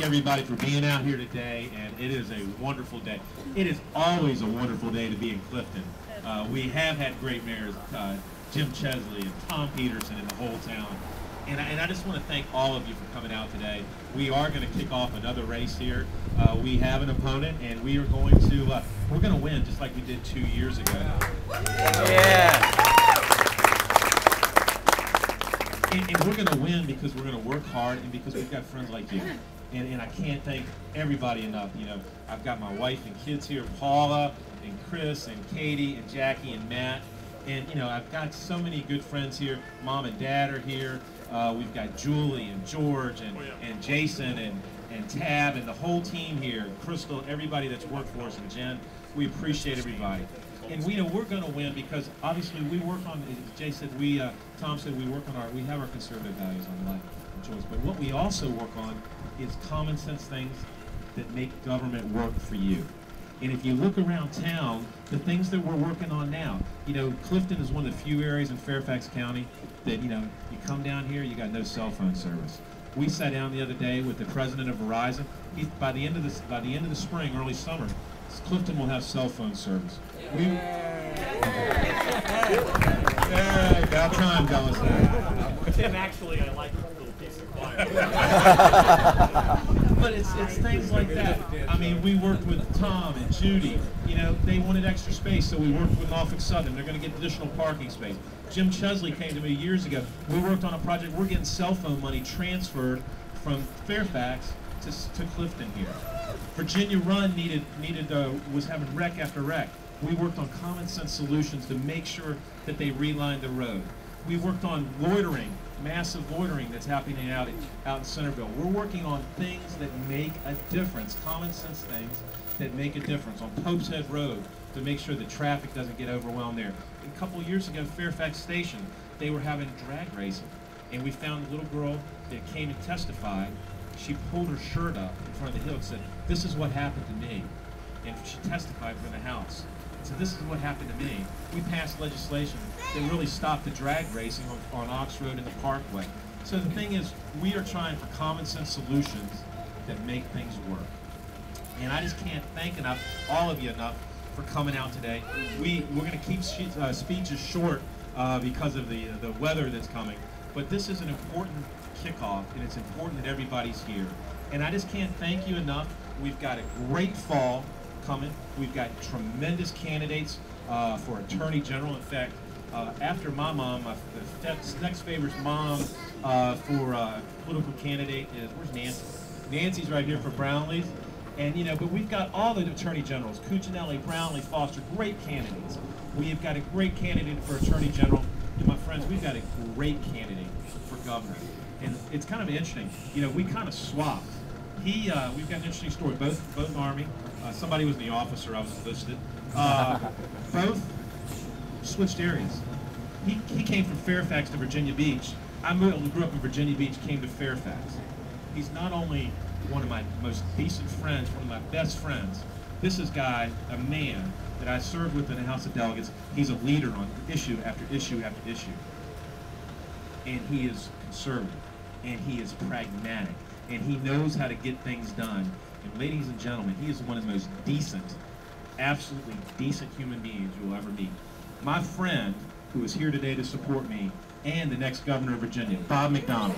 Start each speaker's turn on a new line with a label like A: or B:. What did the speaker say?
A: everybody for being out here today, and it is a wonderful day. It is always a wonderful day to be in Clifton. We have had great mayors, Jim Chesley and Tom Peterson and the whole town. And I just want to thank all of you for coming out today. We are going to kick off another race here. We have an opponent, and we are going to we're going to win just like we did 2 years ago.
B: Yeah.
A: And we're going to win because we're going to work hard and because we've got friends like you. And I can't thank everybody enough. You know, I've got my wife and kids here, Paula and Chris and Katie and Jackie and Matt. And, you know, I've got so many good friends here. Mom and Dad are here. We've got Julie and George and Jason and Tab and the whole team here. Crystal, everybody that's worked for us, and Jen. We appreciate everybody. And we know we're going to win because obviously we work on, as Jay said, Tom said we have our conservative values on life and choice. But what we also work on is common sense things that make government work for you. And if you look around town, the things that we're working on now, you know, Clifton is one of the few areas in Fairfax County that, you know, you come down here, you got no cell phone service. We sat down the other day with the president of Verizon. By the end of the spring, early summer, Clifton will have cell phone service. About time, fellas.
C: Tim, actually, I like this little piece of quiet.
A: But it's things like that. I mean, we worked with Tom and Judy. You know, they wanted extra space, so we worked with Norfolk Southern. They're going to get additional parking space. Jim Chesley came to me years ago. We worked on a project. We're getting cell phone money transferred from Fairfax to Clifton here. Virginia Run was having wreck after wreck. We worked on common sense solutions to make sure that they relined the road. We worked on loitering, massive loitering that's happening out in Centerville. We're working on things that make a difference, common sense things that make a difference. On Pope's Head Road, to make sure the traffic doesn't get overwhelmed there. A couple of years ago, Fairfax Station, they were having drag racing. And we found a little girl that came and testified. She pulled her shirt up in front of the hill and said, "This is what happened to me." And she testified from the House. So this is what happened to me. We passed legislation that really stopped the drag racing on Ox Road and the Parkway. So the thing is, we are trying for common sense solutions that make things work. And I just can't thank all of you enough for coming out today. We're going to keep speeches short because of the weather that's coming. But this is an important kickoff, and it's important that everybody's here. And I just can't thank you enough. We've got a great fall coming. We've got tremendous candidates for Attorney General. In fact, after my mom, the next favorite mom for political candidate is, where's Nancy? Nancy's right here for Brownlee's. And, you know, but we've got all the Attorney Generals, Cuccinelli, Brownlee, Foster, great candidates. We've got a great candidate for Attorney General. And my friends, we've got a great candidate for governor. And it's kind of interesting. You know, we kind of swapped. We've got an interesting story. Both Army. Somebody was the officer. I was listed. Both switched areas. He came from Fairfax to Virginia Beach. I grew up in Virginia Beach. Came to Fairfax. He's not only one of my most decent friends, one of my best friends. This is a man that I served with in the House of Delegates. He's a leader on issue after issue after issue. And he is conservative. And he is pragmatic. And he knows how to get things done. And ladies and gentlemen, he is one of the most decent, absolutely decent human beings you will ever meet. My friend, who is here today to support me, and the next governor of Virginia, Bob McDonnell.